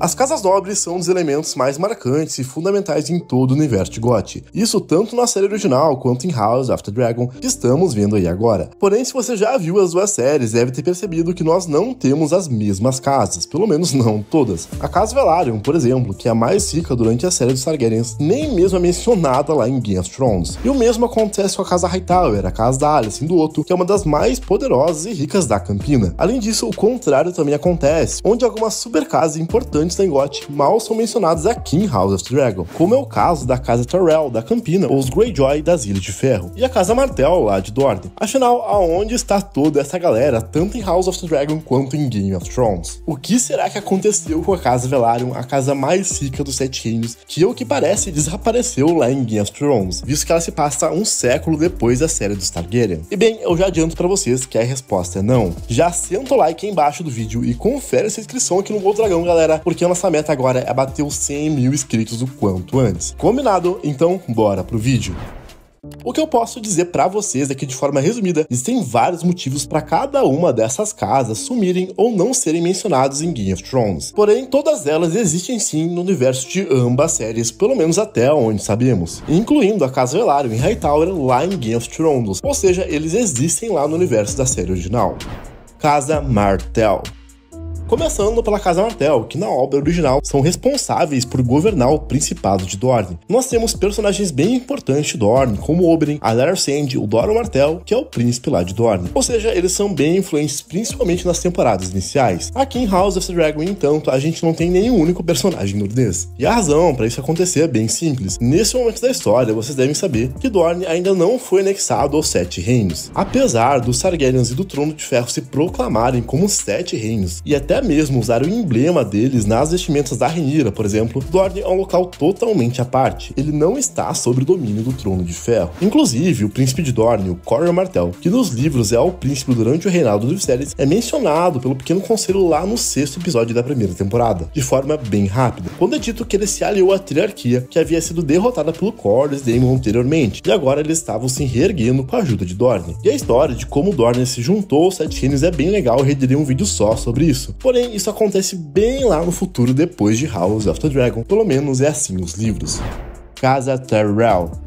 As casas nobres são um dos elementos mais marcantes e fundamentais em todo o universo de GOT. Isso tanto na série original quanto em House of the Dragon, que estamos vendo aí agora. Porém, se você já viu as duas séries, deve ter percebido que nós não temos as mesmas casas, pelo menos não todas. A Casa Velaryon, por exemplo, que é a mais rica durante a série dos Targaryens, nem mesmo é mencionada lá em Game of Thrones. E o mesmo acontece com a Casa Hightower, a casa da Alicent do Otto, que é uma das mais poderosas e ricas da Campina. Além disso, o contrário também acontece, onde algumas super casas importantes da GOT mal são mencionados aqui em House of the Dragon, como é o caso da Casa Tyrell da Campina ou os Greyjoy das Ilhas de Ferro, e a Casa Martell lá de Dorne. Afinal, aonde está toda essa galera, tanto em House of the Dragon quanto em Game of Thrones? O que será que aconteceu com a Casa Velaryon, a casa mais rica dos Sete Reinos, que ao que parece desapareceu lá em Game of Thrones, visto que ela se passa um século depois da série dos Targaryen? E bem, eu já adianto pra vocês que a resposta é não. Já senta o like aí embaixo do vídeo e confere essa inscrição aqui no Gol Dragão, galera, porque a nossa meta agora é bater os 100 mil inscritos o quanto antes. Combinado? Então, bora pro vídeo. O que eu posso dizer pra vocês é que, de forma resumida, existem vários motivos pra cada uma dessas casas sumirem ou não serem mencionados em Game of Thrones. Porém, todas elas existem sim no universo de ambas séries, pelo menos até onde sabemos, incluindo a Casa Velaryon e Hightower lá em Game of Thrones, ou seja, eles existem lá no universo da série original. Casa Martell. Começando pela Casa Martell, que na obra original são responsáveis por governar o Principado de Dorne. Nós temos personagens bem importantes de Dorne, como Oberyn, a Alicent, o Doran Martell, que é o príncipe lá de Dorne. Ou seja, eles são bem influentes principalmente nas temporadas iniciais. Aqui em House of the Dragon, entanto, a gente não tem nenhum único personagem nordês. E a razão para isso acontecer é bem simples. Nesse momento da história, vocês devem saber que Dorne ainda não foi anexado aos Sete Reinos. Apesar dos Targaryens e do Trono de Ferro se proclamarem como Sete Reinos, e até mesmo usar o emblema deles nas vestimentas da Rhaenyra, por exemplo, Dorne é um local totalmente à parte. Ele não está sob o domínio do Trono de Ferro. Inclusive, o príncipe de Dorne, o Corlys Martell, que nos livros é o príncipe durante o reinado do Viserys, é mencionado pelo Pequeno Conselho lá no 6º episódio da primeira temporada, de forma bem rápida, quando é dito que ele se aliou à Triarquia, que havia sido derrotada pelo Corlys Daemon anteriormente, e agora eles estavam se reerguendo com a ajuda de Dorne. E a história de como Dorne se juntou aos Sete Reinos é bem legal, eu renderia um vídeo só sobre isso. Porém, isso acontece bem lá no futuro depois de House of the Dragon, pelo menos é assim nos livros. Casa Tyrell.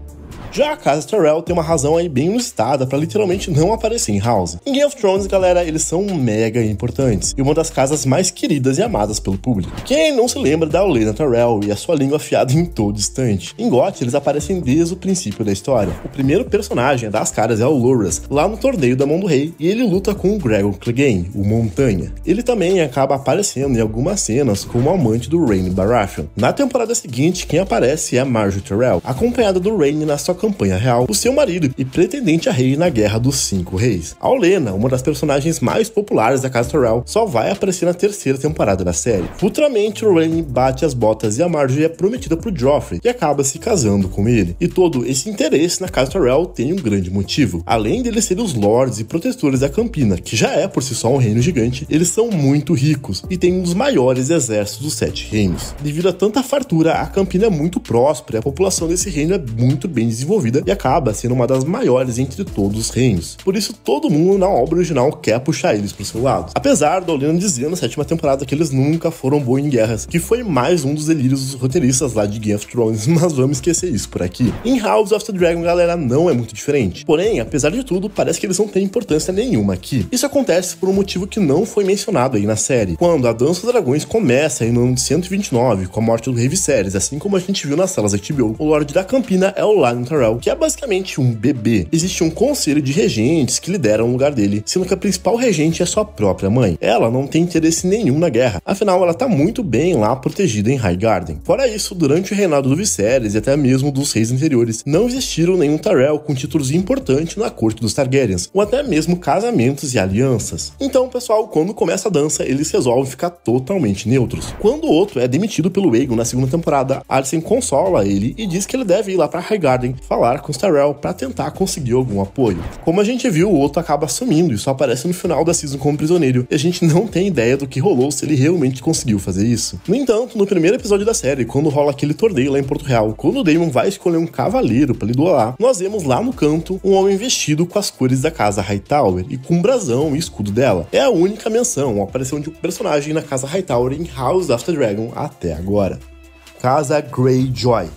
Já a Casa Tyrell tem uma razão aí bem inusitada pra literalmente não aparecer em House. Em Game of Thrones, galera, eles são mega importantes e uma das casas mais queridas e amadas pelo público. Quem não se lembra da Olenna Tyrell e a sua língua afiada em todo instante? Em GOT, eles aparecem desde o princípio da história. O primeiro personagem das caras é o Loras, lá no Torneio da Mão do Rei, e ele luta com o Gregor Clegane, o Montanha. Ele também acaba aparecendo em algumas cenas como amante do Rhaene Baratheon. Na temporada seguinte, quem aparece é a Margaery Tyrell, acompanhada do Rhaene na sua campanha real, o seu marido e pretendente a rei na Guerra dos Cinco Reis. A Olenna, uma das personagens mais populares da Casa Tyrell, só vai aparecer na terceira temporada da série. Futuramente, o Rhaene bate as botas e a Margaery é prometida pro Joffrey, que acaba se casando com ele. E todo esse interesse na Casa Tyrell tem um grande motivo. Além deles serem os lords e protetores da Campina, que já é por si só um reino gigante, eles são muito ricos e têm um dos maiores exércitos dos Sete Reinos. Devido a tanta fartura, a Campina é muito próspera e a população desse reino é muito bem desenvolvida e acaba sendo uma das maiores entre todos os reinos. Por isso, todo mundo na obra original quer puxar eles pro seu lado. Apesar da Olenna dizer na 7ª temporada que eles nunca foram bons em guerras, que foi mais um dos delírios dos roteiristas lá de Game of Thrones, mas vamos esquecer isso por aqui. Em House of the Dragon, galera, não é muito diferente. Porém, apesar de tudo, parece que eles não têm importância nenhuma aqui. Isso acontece por um motivo que não foi mencionado aí na série. Quando a Dança dos Dragões começa aí no ano de 129, com a morte do Rei Viserys, assim como a gente viu nas salas da HBO, o Lorde da Campina é o Lyonel Tyrell, que é basicamente um bebê. Existe um conselho de regentes que lideram o lugar dele, sendo que a principal regente é sua própria mãe. Ela não tem interesse nenhum na guerra, afinal ela tá muito bem lá protegida em Highgarden. Fora isso, durante o reinado do Viserys e até mesmo dos reis anteriores, não existiram nenhum Tyrell com títulos importantes na corte dos Targaryens, ou até mesmo casamentos e alianças. Então, pessoal, quando começa a dança, eles resolvem ficar totalmente neutros. Quando o outro é demitido pelo Aegon na 2ª temporada, Alicent consola ele e diz que ele deve ir lá pra Highgarden falar com os Tyrell para tentar conseguir algum apoio. Como a gente viu, o Otto acaba sumindo e só aparece no final da season como prisioneiro, e a gente não tem ideia do que rolou, se ele realmente conseguiu fazer isso. No entanto, no primeiro episódio da série, quando rola aquele torneio lá em Porto Real, quando o Daemon vai escolher um cavaleiro para lhe duelar, nós vemos lá no canto um homem vestido com as cores da casa Hightower e com um brasão e escudo dela. É a única menção, a aparição de um personagem na casa Hightower em House of the Dragon até agora. Casa Greyjoy.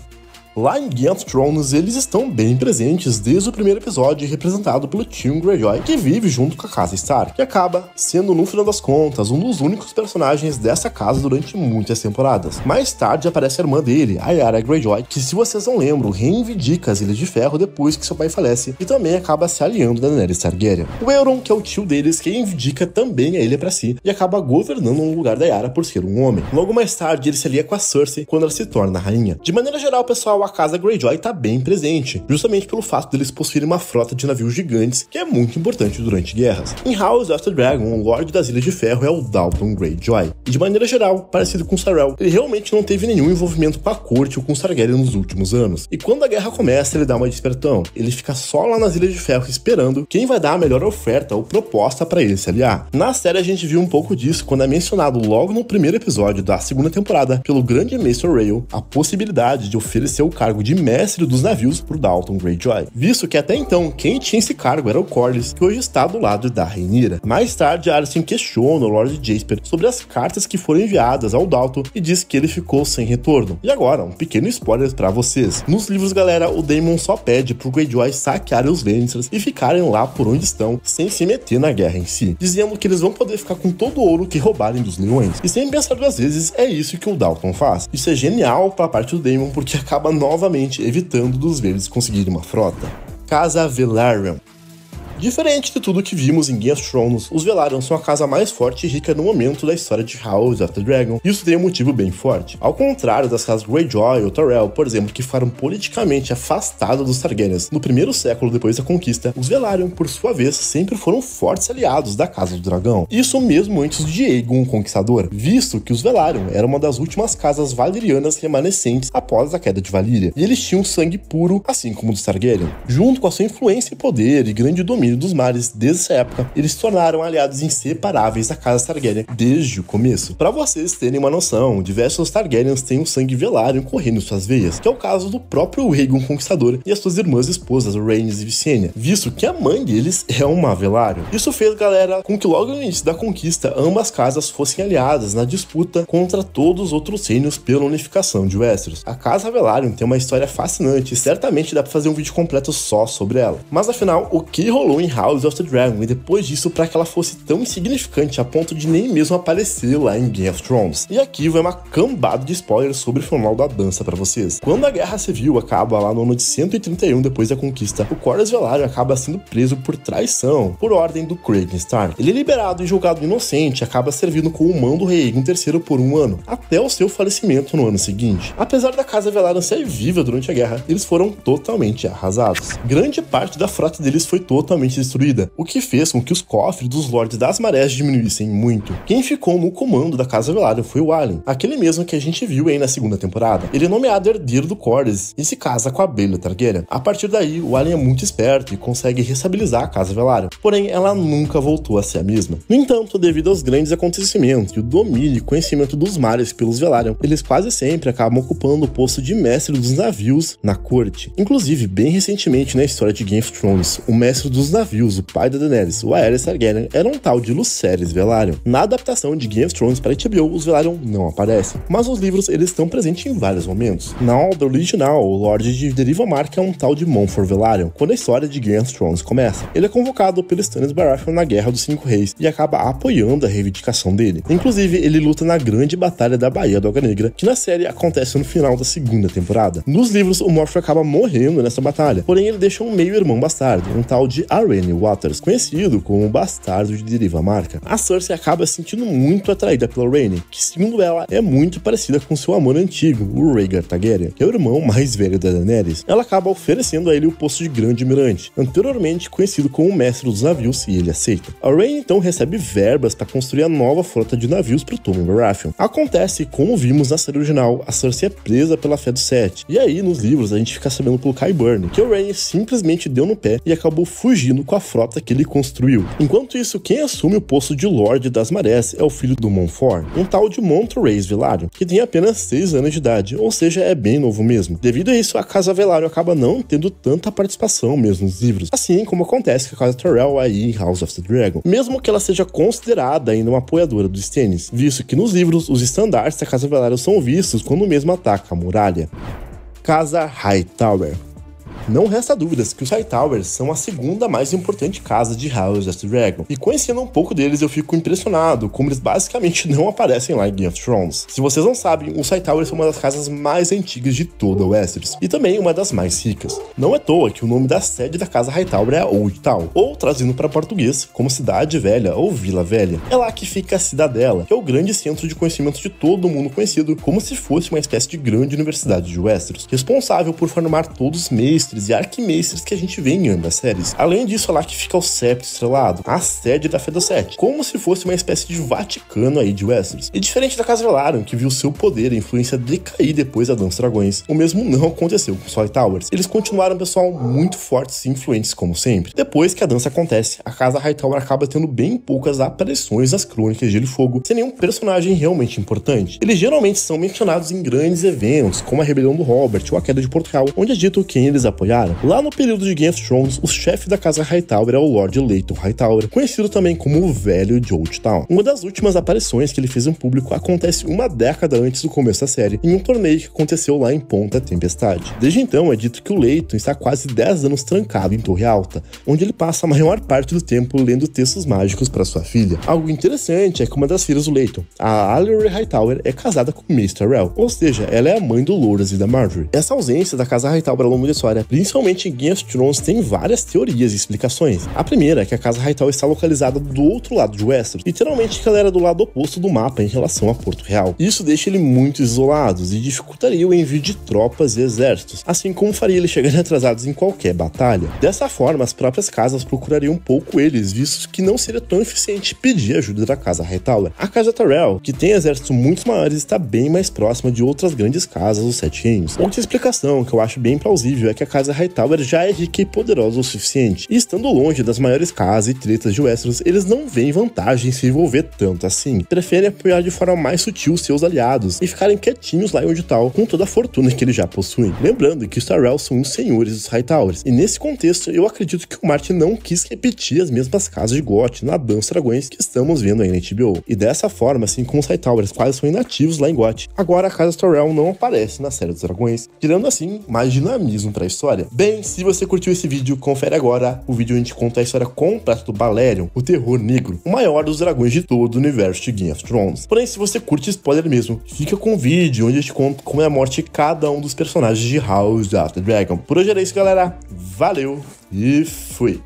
Lá em Game of Thrones, eles estão bem presentes desde o primeiro episódio, representado pelo Theon Greyjoy, que vive junto com a casa Stark, que acaba sendo, no final das contas, um dos únicos personagens dessa casa durante muitas temporadas. Mais tarde aparece a irmã dele, a Yara Greyjoy, que, se vocês não lembram, reivindica as Ilhas de Ferro depois que seu pai falece e também acaba se aliando da Daenerys Targaryen. O Euron, que é o tio deles, reivindica também a ilha pra si e acaba governando no lugar da Yara por ser um homem. Logo mais tarde, ele se alia com a Cersei quando ela se torna rainha. De maneira geral, pessoal, a casa Greyjoy tá bem presente, justamente pelo fato deles possuírem uma frota de navios gigantes, que é muito importante durante guerras. Em House of the Dragon, o Lorde das Ilhas de Ferro é o Dalton Greyjoy, e de maneira geral, parecido com os Tyrell, ele realmente não teve nenhum envolvimento com a corte ou com os Targaryen nos últimos anos. E quando a guerra começa, ele dá uma despertão. Ele fica só lá nas Ilhas de Ferro esperando quem vai dar a melhor oferta ou proposta para ele se aliar. Na série a gente viu um pouco disso quando é mencionado logo no primeiro episódio da segunda temporada pelo grande Maester Rael a possibilidade de oferecer o cargo de mestre dos navios pro Dalton Greyjoy, visto que até então quem tinha esse cargo era o Corlys, que hoje está do lado da Rhaenyra. Mais tarde, Alicent questiona o Lord Jaspier sobre as cartas que foram enviadas ao Dalton e diz que ele ficou sem retorno. E agora, um pequeno spoiler pra vocês. Nos livros, galera, o Daemon só pede pro Greyjoy saquearem os Lannisters e ficarem lá por onde estão, sem se meter na guerra em si, dizendo que eles vão poder ficar com todo o ouro que roubarem dos leões. E sem pensar duas vezes, é isso que o Dalton faz. Isso é genial pra parte do Daemon, porque acaba novamente evitando dos verdes conseguirem uma frota. Casa Velaryon. Diferente de tudo que vimos em Game of Thrones, os Velaryon são a casa mais forte e rica no momento da história de House of the Dragon, e isso tem um motivo bem forte. Ao contrário das casas Greyjoy ou Tyrell, por exemplo, que foram politicamente afastados dos Targaryens no primeiro século depois da conquista, os Velaryon, por sua vez, sempre foram fortes aliados da Casa do Dragão. Isso mesmo antes de Aegon o Conquistador, visto que os Velaryon eram uma das últimas casas valerianas remanescentes após a queda de Valíria, e eles tinham sangue puro, assim como os Targaryen. Junto com a sua influência e poder e grande domínio dos mares desde essa época, eles se tornaram aliados inseparáveis da casa Targaryen desde o começo. Para vocês terem uma noção, diversos Targaryens têm o sangue Velaryon correndo em suas veias, que é o caso do próprio Aegon Conquistador e as suas irmãs esposas Rhaenys e Visenya, visto que a mãe deles é uma Velaryon. Isso fez, galera, com que logo no início da conquista ambas casas fossem aliadas na disputa contra todos os outros reinos pela unificação de Westeros. A casa Velaryon tem uma história fascinante e certamente dá pra fazer um vídeo completo só sobre ela. Mas afinal, o que rolou em House of the Dragon e depois disso para que ela fosse tão insignificante a ponto de nem mesmo aparecer lá em Game of Thrones? E aqui vai uma cambada de spoilers sobre o final da dança para vocês. Quando a Guerra Civil acaba lá no ano de 131 depois da conquista, o Corlys Velaryon acaba sendo preso por traição, por ordem do Craven Stark. Ele é liberado e julgado inocente, acaba servindo com o mão do rei Aegon III por um ano, até o seu falecimento no ano seguinte. Apesar da casa Velaryon ser viva durante a guerra, eles foram totalmente arrasados. Grande parte da frota deles foi totalmente destruída, o que fez com que os cofres dos Lordes das Marés diminuíssem muito. Quem ficou no comando da casa Velaryon foi o Alicent, aquele mesmo que a gente viu aí na segunda temporada. Ele é nomeado herdeiro do Corlys e se casa com a Baelor Targaryen. A partir daí, o Alicent é muito esperto e consegue reestabilizar a casa Velaryon, porém ela nunca voltou a ser a mesma. No entanto, devido aos grandes acontecimentos e o domínio e conhecimento dos mares pelos Velaryon, eles quase sempre acabam ocupando o posto de mestre dos navios na corte. Inclusive, bem recentemente na história de Game of Thrones, o mestre dos navios, o pai da Daenerys, o Aerys Targaryen, era um tal de Lucerys Velaryon. Na adaptação de Game of Thrones para HBO, os Velaryon não aparecem, mas os livros eles estão presentes em vários momentos. Na obra original, o Lorde de Derivamark é um tal de Montfort Velaryon, quando a história de Game of Thrones começa. Ele é convocado pelo Stannis Baratheon na Guerra dos Cinco Reis e acaba apoiando a reivindicação dele. Inclusive, ele luta na grande batalha da Baía do Água Negra, que na série acontece no final da segunda temporada. Nos livros, o Montfort acaba morrendo nessa batalha, porém ele deixa um meio-irmão bastardo, um tal de Arryn Waters, conhecido como o bastardo de Deriva Marca. A Cersei acaba se sentindo muito atraída pelo Rhaenys, que segundo ela é muito parecida com seu amor antigo, o Rhaegar Targaryen, que é o irmão mais velho da Daenerys. Ela acaba oferecendo a ele o posto de Grande Almirante, anteriormente conhecido como o Mestre dos Navios, e ele aceita. A Rhaenys então recebe verbas para construir a nova frota de navios para o Tommen Baratheon. Acontece, como vimos na série original, a Cersei é presa pela Fé do Sete, e aí nos livros a gente fica sabendo pelo Qyburn que o Rhaenys simplesmente deu no pé e acabou fugindo com a frota que ele construiu. Enquanto isso, quem assume o posto de Lorde das Marés é o filho do Montfort, um tal de Montrose Velaryon, que tem apenas 6 anos de idade, ou seja, é bem novo mesmo. Devido a isso, a casa Velaryon acaba não tendo tanta participação mesmo nos livros, assim como acontece com a casa Tyrell aí em House of the Dragon, mesmo que ela seja considerada ainda uma apoiadora dos Stannis, visto que nos livros os estandartes da casa Velaryon são vistos quando mesmo ataca a muralha. Casa Hightower. Não resta dúvidas que os Hightowers são a segunda mais importante casa de House of the Dragon, e conhecendo um pouco deles eu fico impressionado como eles basicamente não aparecem lá em Game of Thrones. Se vocês não sabem, os Hightowers são uma das casas mais antigas de toda Westeros, e também uma das mais ricas. Não é à toa que o nome da sede da casa Hightower é Old Town, ou traduzindo para português, como Cidade Velha ou Vila Velha. É lá que fica a Cidadela, que é o grande centro de conhecimento de todo mundo conhecido, como se fosse uma espécie de grande universidade de Westeros, responsável por formar todos os mestres e arquimestres que a gente vê em ambas séries. Além disso, é lá que fica o Septo Estrelado, a sede da Fé do Sete, como se fosse uma espécie de Vaticano aí de Westeros. E diferente da casa Velaryon, que viu seu poder e influência decair depois da Dança dos Dragões, o mesmo não aconteceu com os Hightowers. Eles continuaram, pessoal, muito fortes e influentes como sempre. Depois que a dança acontece, a casa Hightower acaba tendo bem poucas aparições nas Crônicas de Gelo e Fogo, sem nenhum personagem realmente importante. Eles geralmente são mencionados em grandes eventos, como a rebelião do Robert ou a queda de Portugal, onde é dito quem eles apoiaram. Lá no período de Game of Thrones, o chefe da casa Hightower é o Lord Layton Hightower, conhecido também como o Velho de Old Town. Uma das últimas aparições que ele fez em público acontece uma década antes do começo da série, em um torneio que aconteceu lá em Ponta Tempestade. Desde então, é dito que o Layton está há quase 10 anos trancado em Torre Alta, onde ele passa a maior parte do tempo lendo textos mágicos para sua filha. Algo interessante é que uma das filhas do Layton, a Alicent Hightower, é casada com Mace Tyrell, ou seja, ela é a mãe do Loras e da Marjorie. Essa ausência da casa Hightower ao longo da história, principalmente em Game of Thrones, tem várias teorias e explicações. A primeira é que a casa Hightower está localizada do outro lado de Westeros, literalmente que ela era do lado oposto do mapa em relação a Porto Real. Isso deixa ele muito isolados e dificultaria o envio de tropas e exércitos, assim como faria eles chegarem atrasados em qualquer batalha. Dessa forma, as próprias casas procurariam um pouco eles, visto que não seria tão eficiente pedir ajuda da casa Hightower. A casa Tyrell, que tem exércitos muito maiores, está bem mais próxima de outras grandes casas dos Sete Reinos. Outra explicação que eu acho bem plausível é que a casa Hightower já é rica e poderosa o suficiente, e estando longe das maiores casas e tretas de Westeros, eles não veem vantagem em se envolver tanto assim. Preferem apoiar de forma mais sutil seus aliados e ficarem quietinhos lá em Old Town com toda a fortuna que eles já possuem. Lembrando que os Tyrell são os senhores dos Hightowers, e nesse contexto eu acredito que o Martin não quis repetir as mesmas casas de GOT na Dança dos Dragões que estamos vendo aí na HBO. E dessa forma, assim como os Hightowers quase são inativos lá em GOT, agora a casa Tyrell não aparece na série dos Dragões, tirando assim mais dinamismo para a história. Bem, se você curtiu esse vídeo, confere agora o vídeo onde a gente conta a história completa do Balerion, o Terror Negro, o maior dos dragões de todo o universo de Game of Thrones. Porém, se você curte spoiler mesmo, fica com o vídeo onde a gente conta como é a morte de cada um dos personagens de House of the Dragon. Por hoje era isso, galera. Valeu e fui!